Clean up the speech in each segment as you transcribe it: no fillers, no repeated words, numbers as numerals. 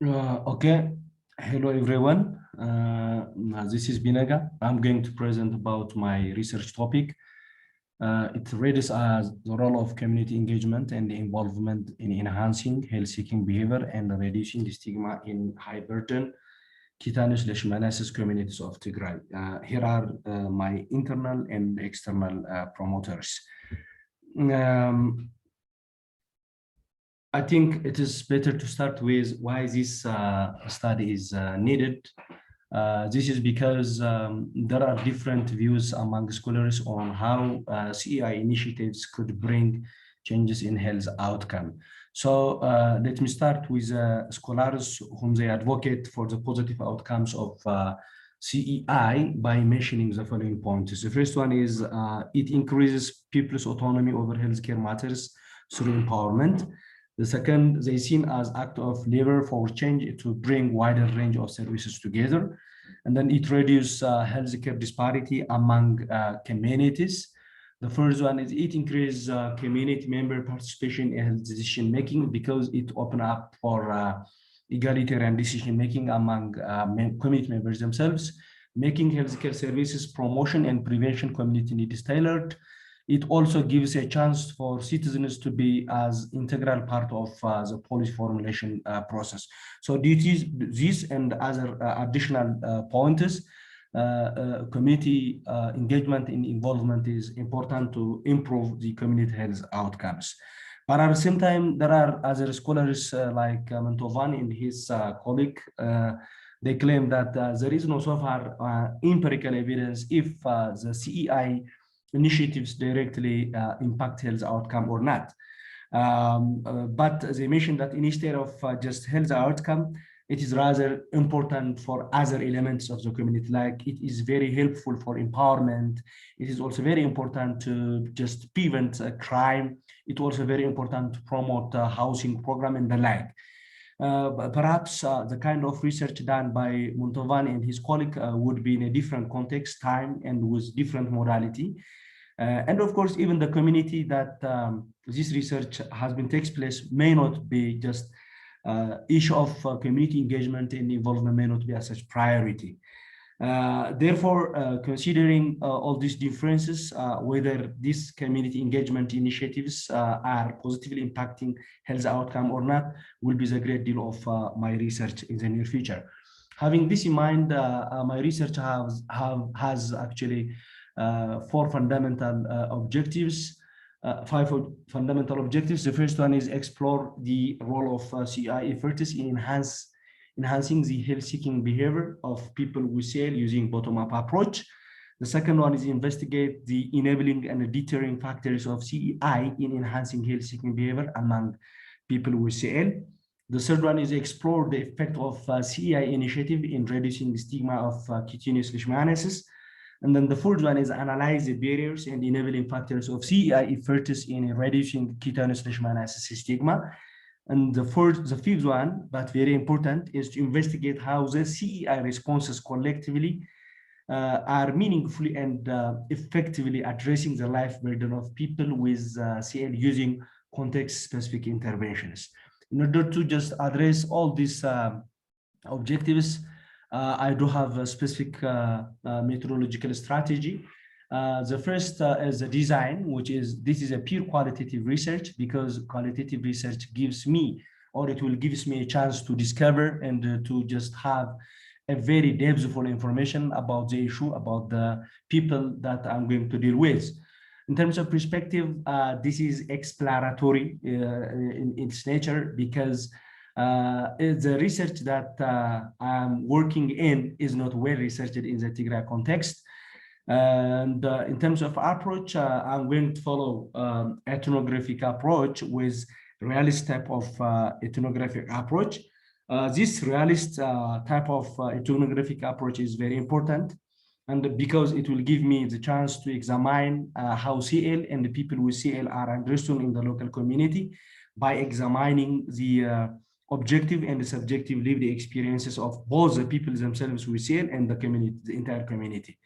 Okay, hello everyone. This is Binega. I'm going to present about my research topic. It reads as the role of community engagement and involvement in enhancing health-seeking behavior and reducing the stigma in high-burden cutaneous communities of Tigray. Here are my internal and external promoters. I think it is better to start with why this study is needed. This is because there are different views among scholars on how CEI initiatives could bring changes in health outcome. So let me start with scholars whom they advocate for the positive outcomes of CEI by mentioning the following points. The first one is it increases people's autonomy over healthcare matters through empowerment. The second, they seen as act of labor for change to bring wider range of services together. And then it reduces healthcare disparity among communities. The first one is it increases community member participation in health decision making because it open up for egalitarian decision making among community members themselves, making healthcare services promotion and prevention community needs tailored. It also gives a chance for citizens to be as integral part of the policy formulation process. So due to this and other additional pointers, community engagement and involvement is important to improve the community health outcomes. But at the same time, there are other scholars like Mantovan and his colleague. They claim that there is no so far empirical evidence if the CEI initiatives directly impact health outcome or not. But they mentioned that instead of just health outcome, it is rather important for other elements of the community, like it is very helpful for empowerment. It is also very important to just prevent crime. It's also very important to promote housing program and the like. Perhaps the kind of research done by Muntovan and his colleague would be in a different context, time, and with different modality. And of course, even the community that this research has been takes place may not be just issue of community engagement and involvement may not be as such priority. Therefore, considering all these differences, whether these community engagement initiatives are positively impacting health outcome or not, will be the great deal of my research in the near future. Having this in mind, my research has actually four fundamental objectives, five fundamental objectives. The first one is explore the role of CI efforts in enhancing the health-seeking behavior of people with CL using bottom-up approach. The second one is investigate the enabling and deterring factors of CEI in enhancing health-seeking behavior among people with CL. The third one is explore the effect of CEI initiative in reducing the stigma of cutaneous leishmaniasis. And then the fourth one is analyze the barriers and enabling factors of CEI efforts in reducing cutaneous leishmaniasis stigma. And the fifth one, but very important, is to investigate how the CEI responses collectively are meaningfully and effectively addressing the life burden of people with CL using context-specific interventions. In order to just address all these objectives, I do have a specific methodological strategy. The first is the design, which is, this is a pure qualitative research because qualitative research gives me, or it will gives me a chance to discover and to just have a very depthful information about the issue, about the people that I'm going to deal with. In terms of perspective, this is exploratory in its nature because the research that I'm working in is not well researched in the Tigray context. And in terms of approach, I'm going to follow ethnographic approach with realist type of ethnographic approach. This realist type of ethnographic approach is very important, and because it will give me the chance to examine how CL and the people with CL are understood in the local community by examining the objective and the subjective lived experiences of both the people themselves with CL and the community, the entire community.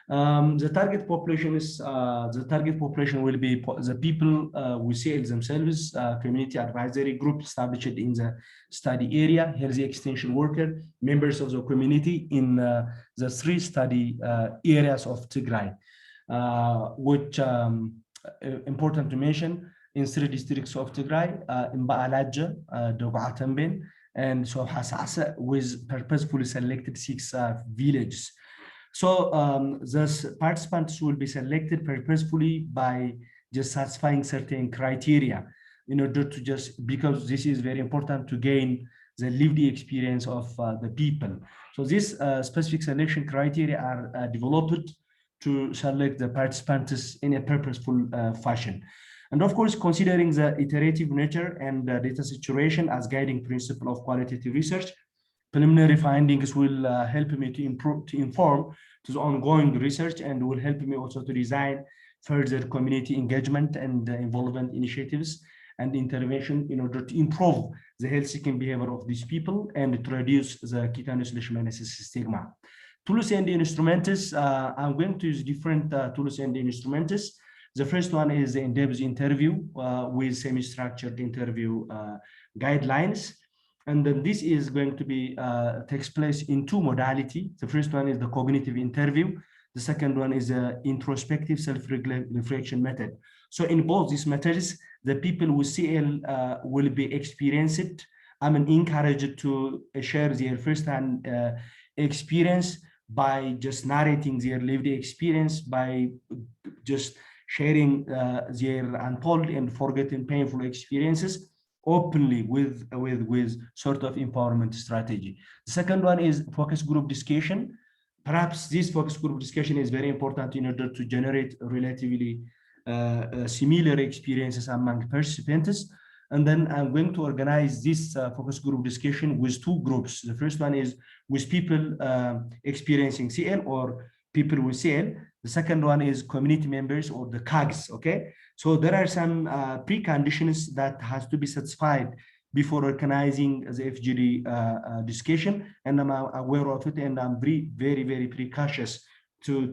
The target population is will be the people we see themselves, community advisory group established in the study area, healthy extension worker, members of the community in the three study areas of Tigray, which important to mention in three districts of Tigray, in Ba'alaja, Doga Temben, and so Hasasa, with purposefully selected 6 villages. So the participants will be selected purposefully by just satisfying certain criteria in order to just, because this is very important to gain the lived experience of the people. So these specific selection criteria are developed to select the participants in a purposeful fashion. And of course, considering the iterative nature and data saturation as guiding principle of qualitative research, preliminary findings will help me to inform to the ongoing research, and will help me also to design further community engagement and involvement initiatives and intervention in order to improve the health-seeking behavior of these people and to reduce the ketone/leishmaniasis stigma. Tools and instruments, I'm going to use different tools and instruments. The first one is the in-depth interview with semi-structured interview guidelines. And then this is going to be takes place in 2 modalities. The first one is the cognitive interview. The second one is the introspective self-reflection method. So in both these methods, the people with CL will be experienced. I'm encouraged to share their first-hand experience by just narrating their lived experience, by just sharing their untold and forgotten painful experiences openly with sort of empowerment strategy. The second one is focus group discussion. Perhaps this focus group discussion is very important in order to generate relatively similar experiences among participants. And then I'm going to organize this focus group discussion with 2 groups. The first one is with people experiencing CL or people with CL. The second one is community members or the CAGs, okay? So there are some preconditions that has to be satisfied before organizing the FGD discussion, and I'm aware of it, and I'm very precautious to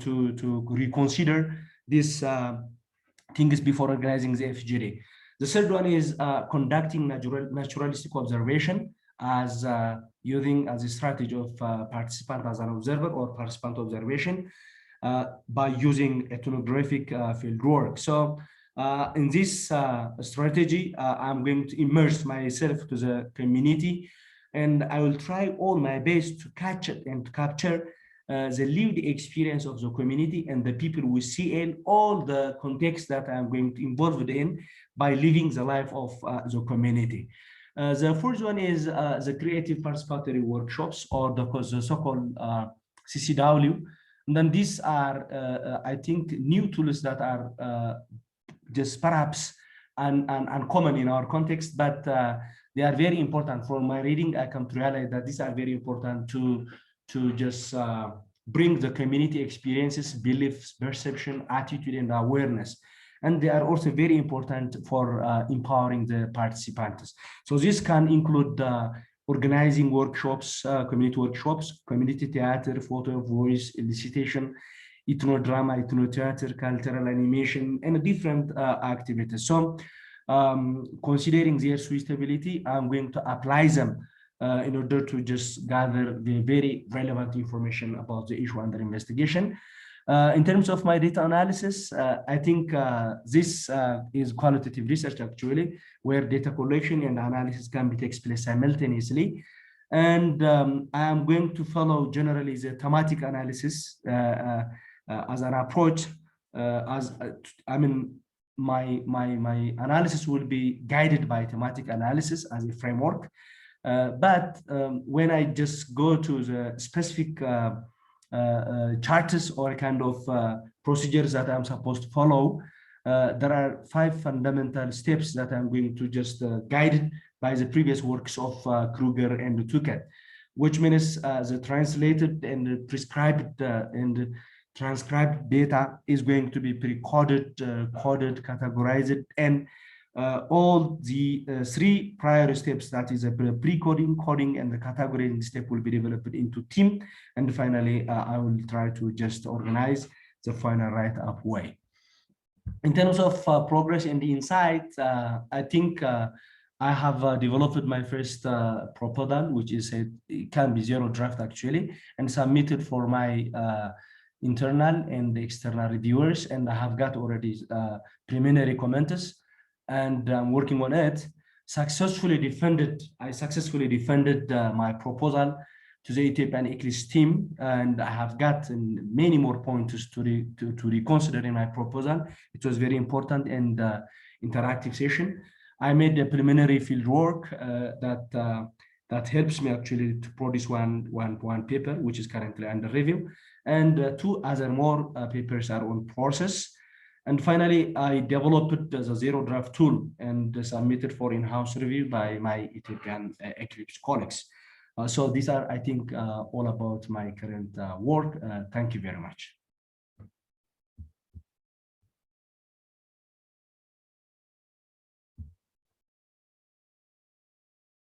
reconsider these things before organizing the FGD. The third one is conducting naturalistic observation as using as a strategy of participant as an observer or participant observation by using ethnographic field work. So in this strategy, I'm going to immerse myself to the community, and I will try all my best to catch it and to capture the lived experience of the community and the people we see in all the context that I'm going to involve in by living the life of the community. The first one is the creative participatory workshops, or the so-called CCW. And then these are, I think, new tools that are just perhaps uncommon in our context, but they are very important. For my reading, I come to realize that these are very important to just bring the community experiences, beliefs, perception, attitude, and awareness. And they are also very important for empowering the participants. So this can include organizing workshops, community theater, photo, voice, elicitation, ethnodrama, ethnotheater, cultural animation, and different activities. So considering their suitability, I'm going to apply them in order to just gather the very relevant information about the issue under investigation. In terms of my data analysis, I think this is qualitative research actually, where data collection and analysis can take place simultaneously. And I'm going to follow generally the thematic analysis as an approach. My analysis will be guided by thematic analysis as a framework. But when I just go to the specific charts or kind of procedures that I'm supposed to follow, there are 5 fundamental steps that I'm going to just guided by the previous works of Kruger and Tuket, which means the translated and prescribed and transcribed data is going to be pre-coded, coded, categorized, and all the 3 prior steps, that is a pre-coding, coding, and the categorizing step, will be developed into team. And finally, I will try to just organize the final write-up way. In terms of progress and insight, I think I have developed my first proposal, which is it can be zero draft actually, and submitted for my internal and external reviewers, and I have got already preliminary comments, and I'm working on it. I successfully defended my proposal to the Ethiopian ECLIPSE team, and I have gotten many more points to reconsider in my proposal. It was very important and interactive session. I made a preliminary field work that helps me actually to produce one paper, which is currently under review, and two other more papers are on process. And finally, I developed the zero draft tool and submitted for in-house review by my Ethiopian ECLIPSE colleagues. So these are, I think, all about my current work. Thank you very much.